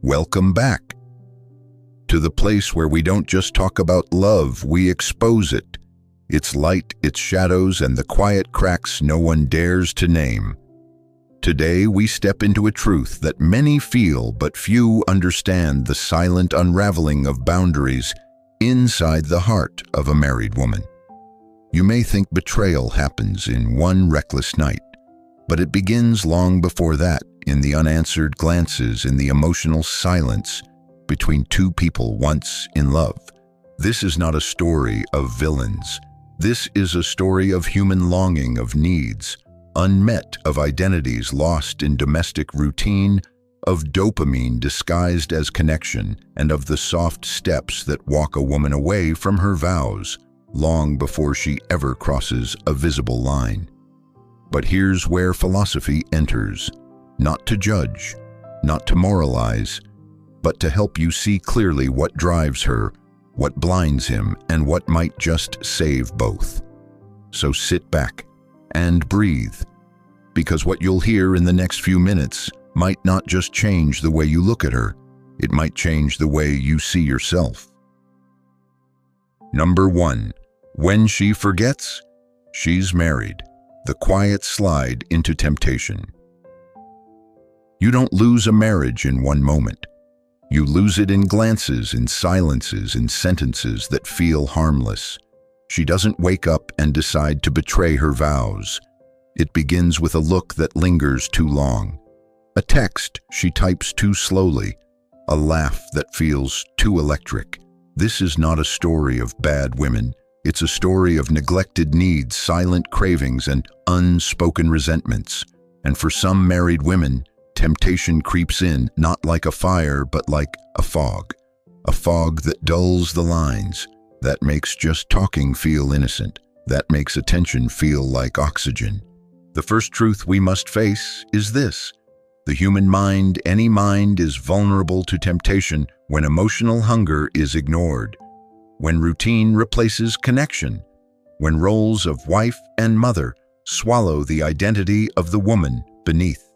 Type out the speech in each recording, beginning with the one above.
Welcome back to the place where we don't just talk about love, we expose it. Its light, its shadows, and the quiet cracks no one dares to name. Today we step into a truth that many feel but few understand: the silent unraveling of boundaries inside the heart of a married woman. You may think betrayal happens in one reckless night, but it begins long before that, in the unanswered glances, in the emotional silence between two people once in love. This is not a story of villains. This is a story of human longing, of needs unmet, of identities lost in domestic routine, of dopamine disguised as connection, and of the soft steps that walk a woman away from her vows long before she ever crosses a visible line. But here's where philosophy enters. Not to judge, not to moralize, but to help you see clearly what drives her, what blinds him, and what might just save both. So sit back and breathe, because what you'll hear in the next few minutes might not just change the way you look at her, it might change the way you see yourself. Number 1. When she forgets, she's married. The quiet slide into temptation. You don't lose a marriage in one moment. You lose it in glances, in silences, in sentences that feel harmless. She doesn't wake up and decide to betray her vows. It begins with a look that lingers too long, a text she types too slowly, a laugh that feels too electric. This is not a story of bad women. It's a story of neglected needs, silent cravings, and unspoken resentments. And for some married women, temptation creeps in, not like a fire, but like a fog that dulls the lines, that makes just talking feel innocent, that makes attention feel like oxygen. The first truth we must face is this: the human mind, any mind, is vulnerable to temptation when emotional hunger is ignored, when routine replaces connection, when roles of wife and mother swallow the identity of the woman beneath.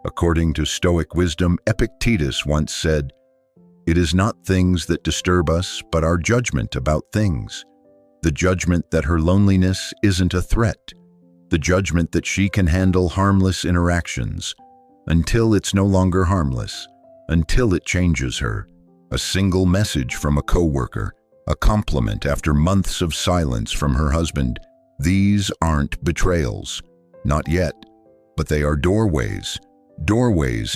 According to Stoic wisdom, Epictetus once said, "It is not things that disturb us, but our judgment about things. The judgment that her loneliness isn't a threat. The judgment that she can handle harmless interactions, until it's no longer harmless, until it changes her. A single message from a coworker, a compliment after months of silence from her husband. These aren't betrayals. Not yet. But they are doorways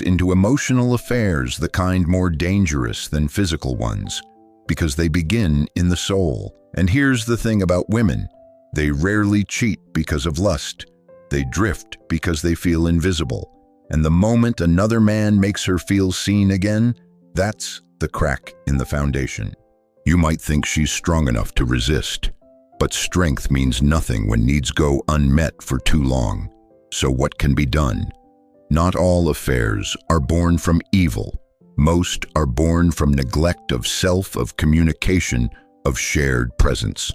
into emotional affairs, the kind more dangerous than physical ones, because they begin in the soul. And here's the thing about women: they rarely cheat because of lust. They drift because they feel invisible. And the moment another man makes her feel seen again, that's the crack in the foundation. You might think she's strong enough to resist, but strength means nothing when needs go unmet for too long. So what can be done? Not all affairs are born from evil. Most are born from neglect of self, of communication, of shared presence.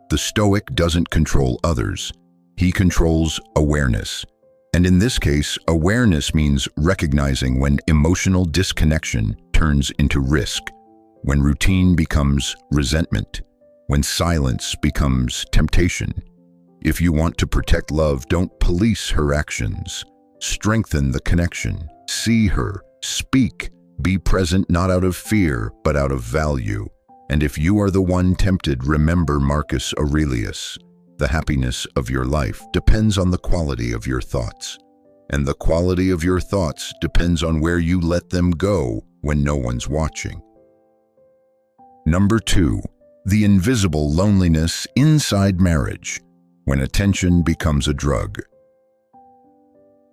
The Stoic doesn't control others. He controls awareness. And in this case, awareness means recognizing when emotional disconnection turns into risk, when routine becomes resentment, when silence becomes temptation. If you want to protect love, don't police her actions. Strengthen the connection. See her. Speak. Be present, not out of fear, but out of value. And if you are the one tempted, remember Marcus Aurelius. The happiness of your life depends on the quality of your thoughts. And the quality of your thoughts depends on where you let them go when no one's watching. Number 2. The invisible loneliness inside marriage, when attention becomes a drug.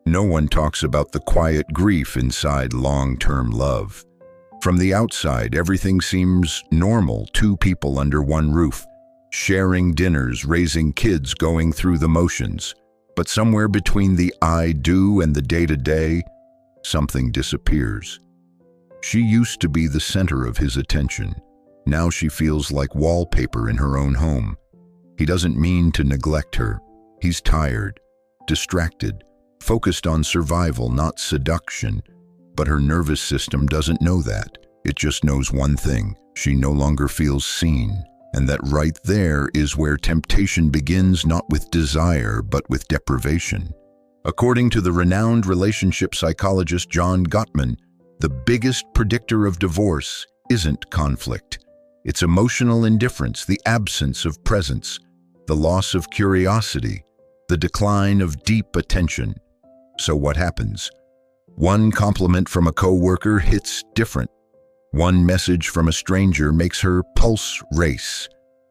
No one talks about the quiet grief inside long-term love. From the outside, everything seems normal: two people under one roof, sharing dinners, raising kids, going through the motions. But somewhere between the I do and the day-to-day, something disappears. She used to be the center of his attention. Now she feels like wallpaper in her own home. He doesn't mean to neglect her. He's tired, distracted, focused on survival, not seduction. But her nervous system doesn't know that. It just knows one thing: she no longer feels seen. And that right there is where temptation begins, not with desire, but with deprivation. According to the renowned relationship psychologist John Gottman, the biggest predictor of divorce isn't conflict. It's emotional indifference, the absence of presence, the loss of curiosity, the decline of deep attention. So what happens? One compliment from a coworker hits different. One message from a stranger makes her pulse race,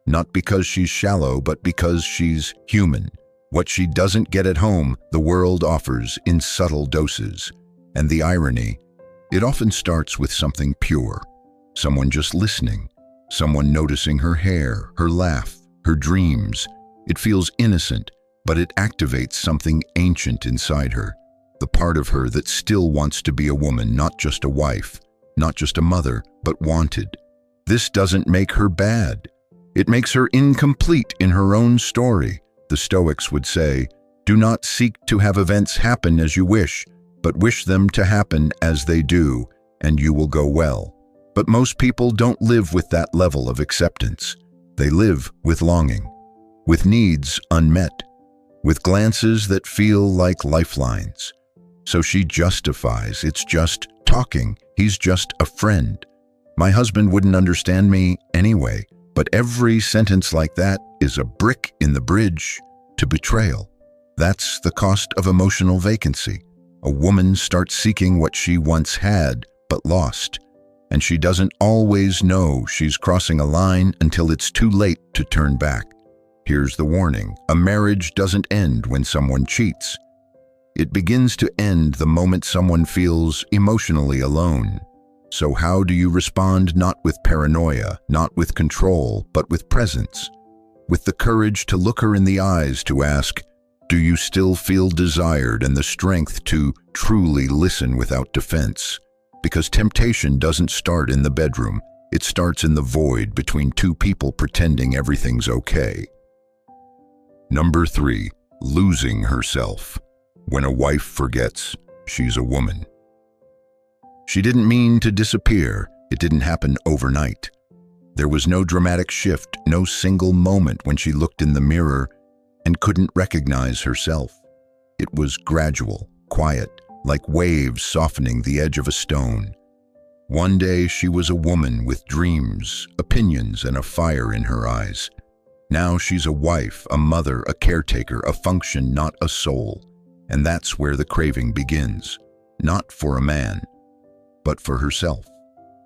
not because she's shallow, but because she's human. What she doesn't get at home, the world offers in subtle doses. And the irony, it often starts with something pure. Someone just listening, someone noticing her hair, her laugh, her dreams. It feels innocent, but it activates something ancient inside her, the part of her that still wants to be a woman, not just a wife, not just a mother, but wanted. This doesn't make her bad. It makes her incomplete in her own story. The Stoics would say, "Do not seek to have events happen as you wish, but wish them to happen as they do, and you will go well." But most people don't live with that level of acceptance. They live with longing, with needs unmet, with glances that feel like lifelines. So she justifies, "It's just talking. He's just a friend. My husband wouldn't understand me anyway." But every sentence like that is a brick in the bridge to betrayal. That's the cost of emotional vacancy. A woman starts seeking what she once had but lost, and she doesn't always know she's crossing a line until it's too late to turn back. Here's the warning: a marriage doesn't end when someone cheats. It begins to end the moment someone feels emotionally alone. So how do you respond? Not with paranoia, not with control, but with presence. With the courage to look her in the eyes, to ask, "Do you still feel desired?" and the strength to truly listen without defense. Because temptation doesn't start in the bedroom. It starts in the void between two people pretending everything's okay. Number 3, losing herself. When a wife forgets, she's a woman. She didn't mean to disappear. It didn't happen overnight. There was no dramatic shift, no single moment when she looked in the mirror and couldn't recognize herself. It was gradual, quiet, like waves softening the edge of a stone. One day she was a woman with dreams, opinions, and a fire in her eyes. Now she's a wife, a mother, a caretaker, a function, not a soul. And that's where the craving begins. Not for a man, but for herself.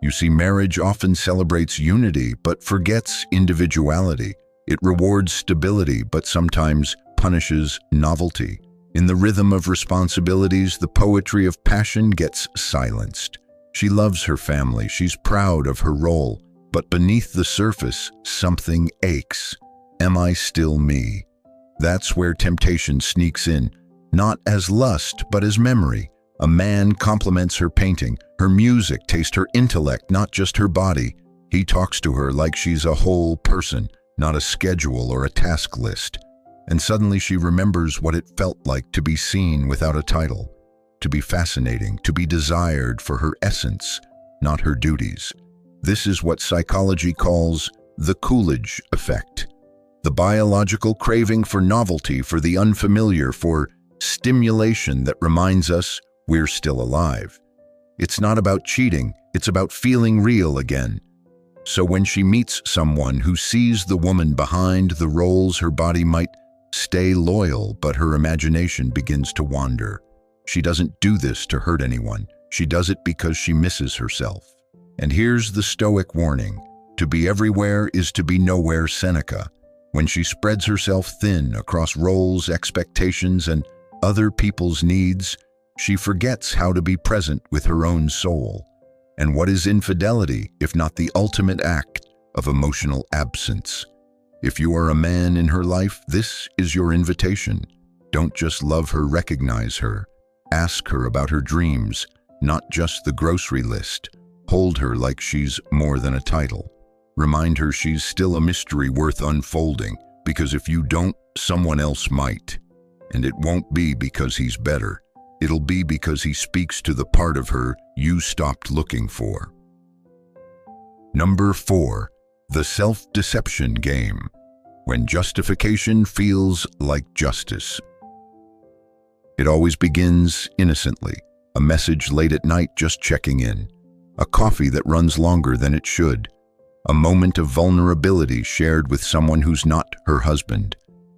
You see, marriage often celebrates unity, but forgets individuality. It rewards stability, but sometimes punishes novelty. In the rhythm of responsibilities, the poetry of passion gets silenced. She loves her family, she's proud of her role, but beneath the surface, something aches. Am I still me? That's where temptation sneaks in, not as lust, but as memory. A man compliments her painting, her music, taste, her intellect, not just her body. He talks to her like she's a whole person, not a schedule or a task list. And suddenly she remembers what it felt like to be seen without a title, to be fascinating, to be desired for her essence, not her duties. This is what psychology calls the Coolidge effect. The biological craving for novelty, for the unfamiliar, for stimulation that reminds us we're still alive. It's not about cheating, it's about feeling real again. So when she meets someone who sees the woman behind the roles, her body might stay loyal, but her imagination begins to wander. She doesn't do this to hurt anyone. She does it because she misses herself. And here's the Stoic warning: to be everywhere is to be nowhere. Seneca. When she spreads herself thin across roles, expectations, and other people's needs, she forgets how to be present with her own soul. And what is infidelity, if not the ultimate act of emotional absence? If you are a man in her life, this is your invitation. Don't just love her, recognize her. Ask her about her dreams, not just the grocery list. Hold her like she's more than a title. Remind her she's still a mystery worth unfolding, because if you don't, someone else might. And it won't be because he's better. it'll be because he speaks to the part of her you stopped looking for. Number 4, the self-deception game, when justification feels like justice. It always begins innocently, a message late at night just checking in, a coffee that runs longer than it should, a moment of vulnerability shared with someone who's not her husband,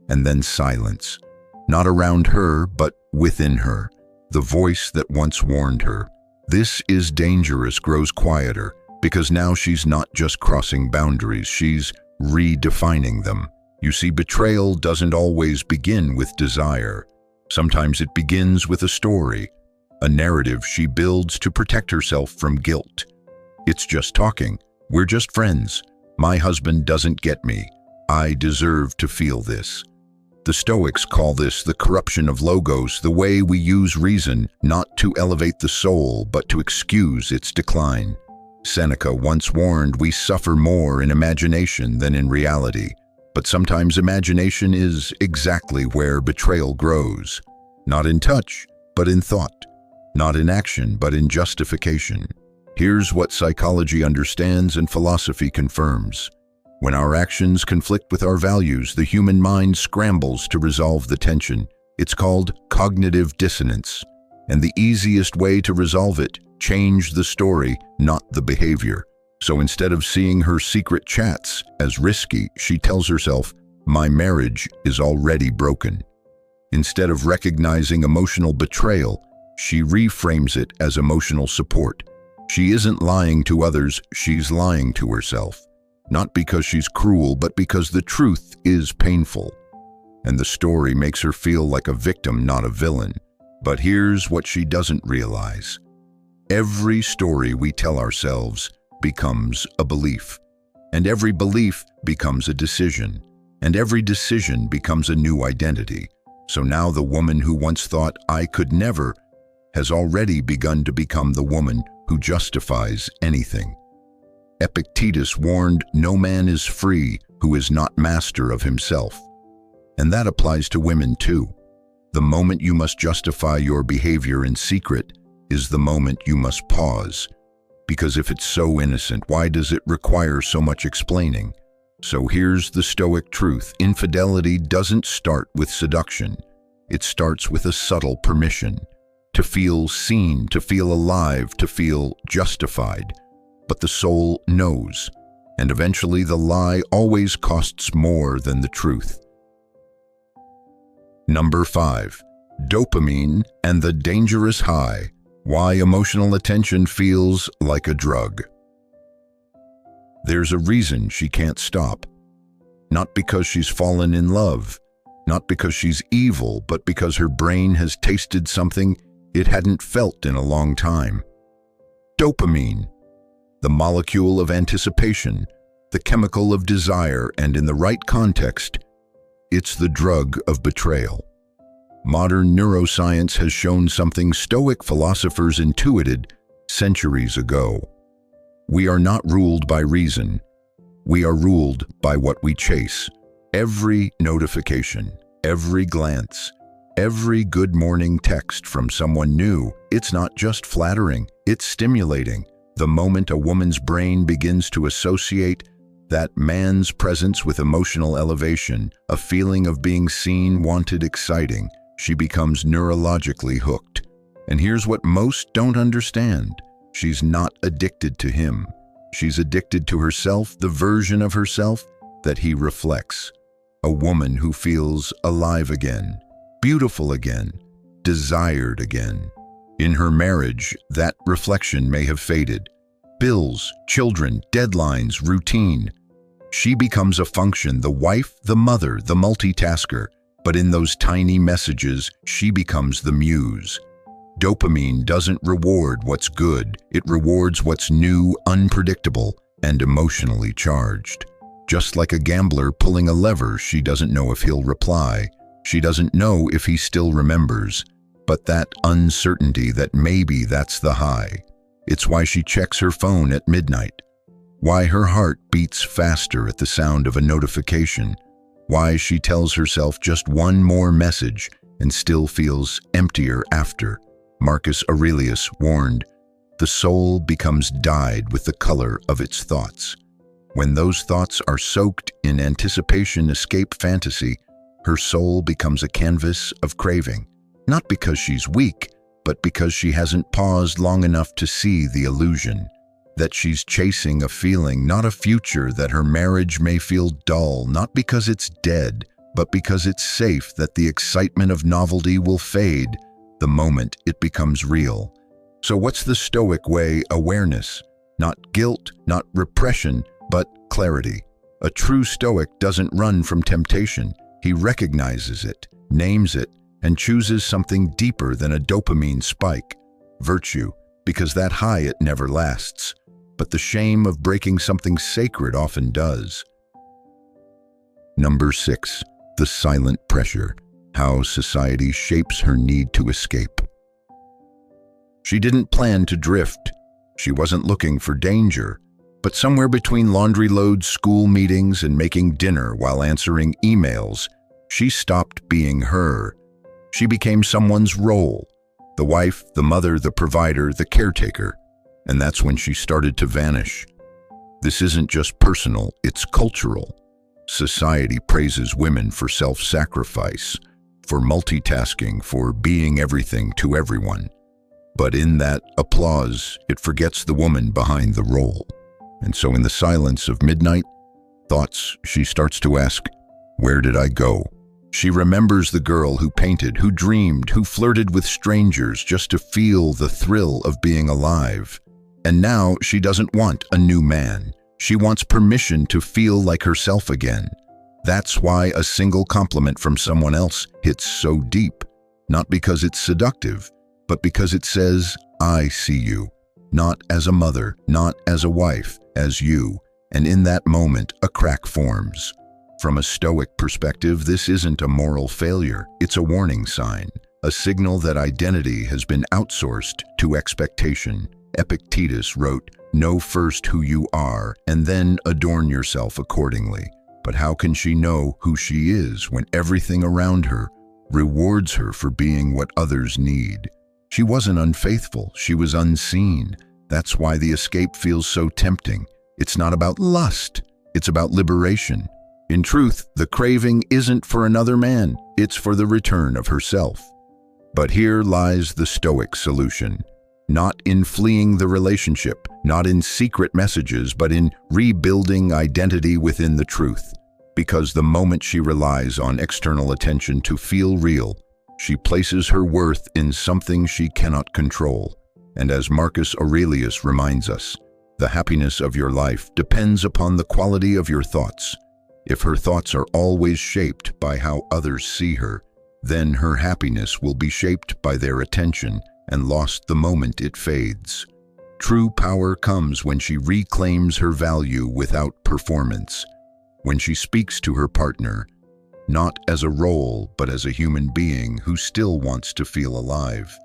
and then silence, not around her but within her, the voice that once warned her. This is dangerous grows quieter, because now she's not just crossing boundaries, she's redefining them. You see, betrayal doesn't always begin with desire. Sometimes it begins with a story, a narrative she builds to protect herself from guilt. It's just talking. We're just friends. My husband doesn't get me. I deserve to feel this. The Stoics call this the corruption of logos, the way we use reason not to elevate the soul but to excuse its decline. Seneca once warned we suffer more in imagination than in reality, but sometimes imagination is exactly where betrayal grows. Not in touch, but in thought. Not in action, but in justification. Here's what psychology understands and philosophy confirms. When our actions conflict with our values, the human mind scrambles to resolve the tension. It's called cognitive dissonance. And the easiest way to resolve it, change the story, not the behavior. So instead of seeing her secret chats as risky, she tells herself, my marriage is already broken. Instead of recognizing emotional betrayal, she reframes it as emotional support. She isn't lying to others, she's lying to herself. Not because she's cruel, but because the truth is painful. And the story makes her feel like a victim, not a villain. But here's what she doesn't realize. Every story we tell ourselves becomes a belief. And every belief becomes a decision. And every decision becomes a new identity. So now the woman who once thought, I could never, has already begun to become the woman who justifies anything. Epictetus warned, no man is free who is not master of himself. And that applies to women too. The moment you must justify your behavior in secret is the moment you must pause. Because if it's so innocent, why does it require so much explaining? So here's the Stoic truth. Infidelity doesn't start with seduction. It starts with a subtle permission. To feel seen, to feel alive, to feel justified. But the soul knows, and eventually the lie always costs more than the truth. Number 5, dopamine and the dangerous high. Why emotional attention feels like a drug. There's a reason she can't stop. Not because she's fallen in love, not because she's evil, but because her brain has tasted something it hadn't felt in a long time. Dopamine, the molecule of anticipation, the chemical of desire, and in the right context, it's the drug of betrayal. Modern neuroscience has shown something Stoic philosophers intuited centuries ago. We are not ruled by reason. We are ruled by what we chase. Every notification, every glance, every good morning text from someone new, it's not just flattering, it's stimulating. The moment a woman's brain begins to associate that man's presence with emotional elevation, a feeling of being seen, wanted, exciting, she becomes neurologically hooked. And here's what most don't understand. She's not addicted to him. She's addicted to herself, the version of herself that he reflects. A woman who feels alive again, beautiful again, desired again. In her marriage, that reflection may have faded. Bills, children, deadlines, routine. She becomes a function, the wife, the mother, the multitasker. But in those tiny messages, she becomes the muse. Dopamine doesn't reward what's good. It rewards what's new, unpredictable, and emotionally charged. Just like a gambler pulling a lever, she doesn't know if he'll reply. She doesn't know if he still remembers. But that uncertainty, that maybe that's the high. It's why she checks her phone at midnight. Why her heart beats faster at the sound of a notification. Why she tells herself just one more message and still feels emptier after. Marcus Aurelius warned, "The soul becomes dyed with the color of its thoughts." When those thoughts are soaked in anticipation, escape, fantasy, her soul becomes a canvas of craving, not because she's weak, but because she hasn't paused long enough to see the illusion, that she's chasing a feeling, not a future, that her marriage may feel dull, not because it's dead, but because it's safe, that the excitement of novelty will fade the moment it becomes real. So what's the Stoic way? Awareness, not guilt, not repression, but clarity. A true Stoic doesn't run from temptation. He recognizes it, names it, and chooses something deeper than a dopamine spike, virtue, because that high it never lasts. But the shame of breaking something sacred often does. Number 6, the silent pressure, how society shapes her need to escape. She didn't plan to drift. She wasn't looking for danger. But somewhere between laundry loads, school meetings, and making dinner while answering emails, she stopped being her. She became someone's role, the wife, the mother, the provider, the caretaker. And that's when she started to vanish. This isn't just personal, it's cultural. Society praises women for self-sacrifice, for multitasking, for being everything to everyone. But in that applause, it forgets the woman behind the role. And so in the silence of midnight thoughts, she starts to ask, where did I go? She remembers the girl who painted, who dreamed, who flirted with strangers just to feel the thrill of being alive. And now she doesn't want a new man. She wants permission to feel like herself again. That's why a single compliment from someone else hits so deep. Not because it's seductive, but because it says, I see you. Not as a mother, not as a wife, as you. And in that moment, a crack forms. From a Stoic perspective, this isn't a moral failure. It's a warning sign, a signal that identity has been outsourced to expectation. Epictetus wrote, "Know first who you are, and then adorn yourself accordingly." But how can she know who she is when everything around her rewards her for being what others need? She wasn't unfaithful, she was unseen. That's why the escape feels so tempting. It's not about lust, it's about liberation. In truth, the craving isn't for another man, it's for the return of herself. But here lies the Stoic solution. Not in fleeing the relationship, not in secret messages, but in rebuilding identity within the truth. Because the moment she relies on external attention to feel real, she places her worth in something she cannot control. And as Marcus Aurelius reminds us, the happiness of your life depends upon the quality of your thoughts. If her thoughts are always shaped by how others see her, then her happiness will be shaped by their attention and lost the moment it fades. True power comes when she reclaims her value without performance, when she speaks to her partner, not as a role, but as a human being who still wants to feel alive.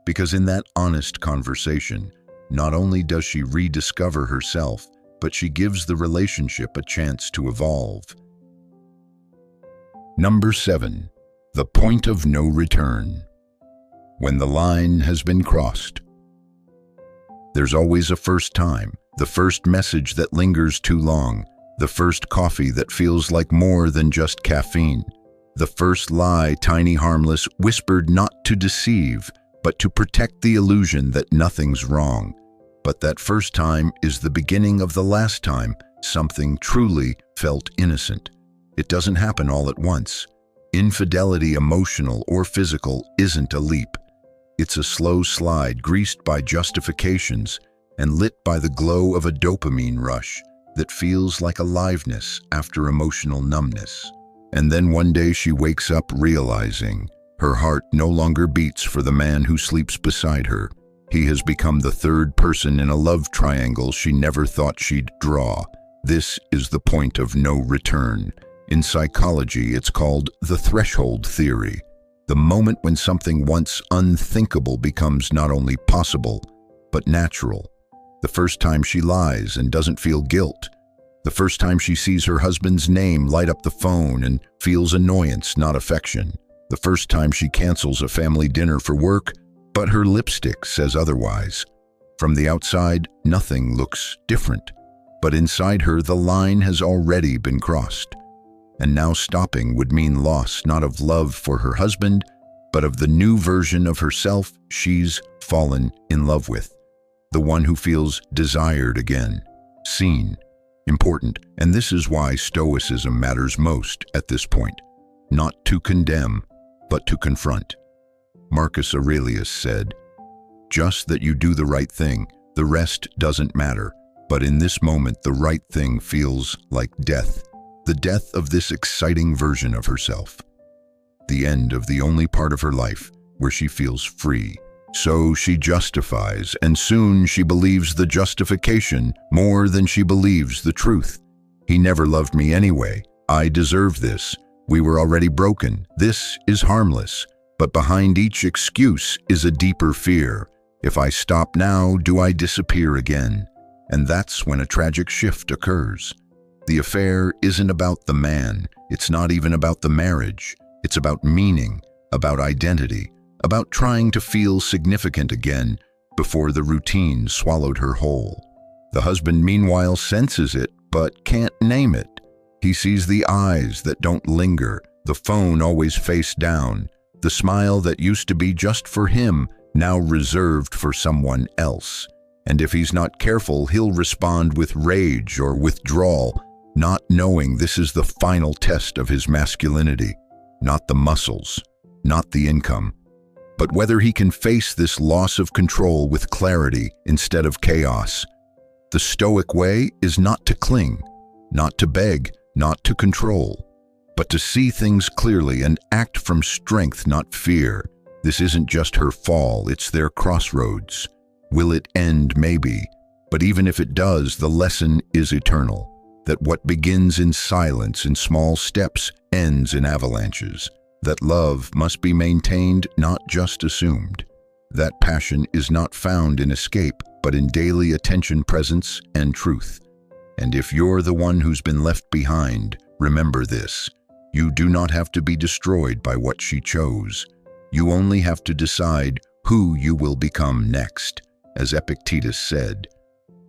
Because in that honest conversation, not only does she rediscover herself, but she gives the relationship a chance to evolve. Number 7, the point of no return. When the line has been crossed. There's always a first time, the first message that lingers too long, the first coffee that feels like more than just caffeine, the first lie, tiny, harmless, whispered not to deceive, but to protect the illusion that nothing's wrong. But that first time is the beginning of the last time something truly felt innocent. It doesn't happen all at once. Infidelity, emotional or physical, isn't a leap. It's a slow slide greased by justifications and lit by the glow of a dopamine rush that feels like aliveness after emotional numbness. And then one day she wakes up realizing her heart no longer beats for the man who sleeps beside her. He has become the third person in a love triangle she never thought she'd draw. This is the point of no return. In psychology, it's called the threshold theory. The moment when something once unthinkable becomes not only possible, but natural. The first time she lies and doesn't feel guilt. The first time she sees her husband's name light up the phone and feels annoyance, not affection. The first time she cancels a family dinner for work, But her lipstick says otherwise. From the outside, nothing looks different, but inside her the line has already been crossed. And now stopping would mean loss not of love for her husband, but of the new version of herself she's fallen in love with. The one who feels desired again, seen, important. And this is why Stoicism matters most at this point. Not to condemn, but to confront. Marcus Aurelius said, "Just that you do the right thing, the rest doesn't matter. But in this moment, the right thing feels like death. The death of this exciting version of herself. The end of the only part of her life where she feels free. So she justifies, and soon she believes the justification more than she believes the truth. He never loved me anyway. I deserve this. We were already broken. This is harmless. But behind each excuse is a deeper fear. If I stop now, do I disappear again?" And that's when a tragic shift occurs. The affair isn't about the man. It's not even about the marriage. It's about meaning, about identity, about trying to feel significant again before the routine swallowed her whole. The husband, meanwhile, senses it, but can't name it. He sees the eyes that don't linger, the phone always face down, the smile that used to be just for him, now reserved for someone else. And if he's not careful, he'll respond with rage or withdrawal, not knowing this is the final test of his masculinity. Not the muscles, not the income, but whether he can face this loss of control with clarity instead of chaos. The Stoic way is not to cling, not to beg, not to control, but to see things clearly and act from strength, not fear. This isn't just her fall, it's their crossroads. Will it end? Maybe. But even if it does, the lesson is eternal. That what begins in silence, in small steps, ends in avalanches. That love must be maintained, not just assumed. That passion is not found in escape, but in daily attention, presence, and truth. And if you're the one who's been left behind, remember this. You do not have to be destroyed by what she chose. You only have to decide who you will become next. As Epictetus said,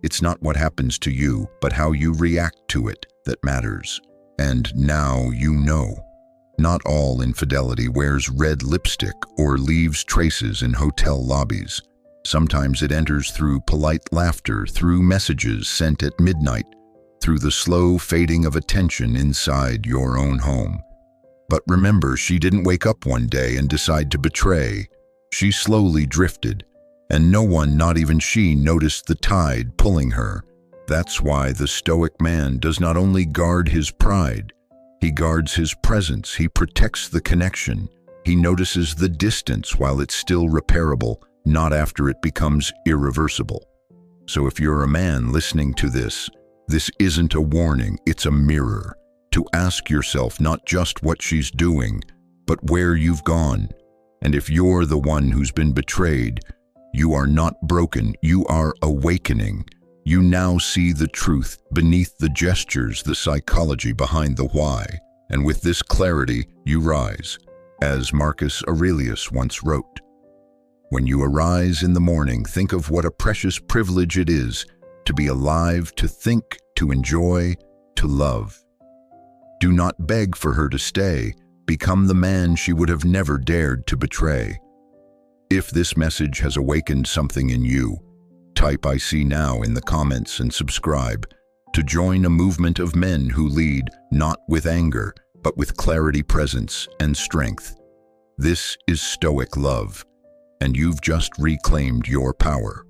it's not what happens to you, but how you react to it that matters. And now you know. Not all infidelity wears red lipstick or leaves traces in hotel lobbies. Sometimes it enters through polite laughter, through messages sent at midnight, through the slow fading of attention inside your own home. But remember, she didn't wake up one day and decide to betray. She slowly drifted, and no one, not even she, noticed the tide pulling her. That's why the Stoic man does not only guard his pride, he guards his presence, he protects the connection, he notices the distance while it's still repairable, not after it becomes irreversible. So if you're a man listening to this isn't a warning, it's a mirror. To ask yourself not just what she's doing, but where you've gone. And if you're the one who's been betrayed, you are not broken, you are awakening. You now see the truth beneath the gestures, the psychology behind the why. And with this clarity, you rise. As Marcus Aurelius once wrote, "When you arise in the morning, think of what a precious privilege it is to be alive, to think, to enjoy, to love. Do not beg for her to stay. Become the man she would have never dared to betray." If this message has awakened something in you, type "I see now" in the comments and subscribe to join a movement of men who lead not with anger, but with clarity, presence, and strength. This is Stoic love, and you've just reclaimed your power.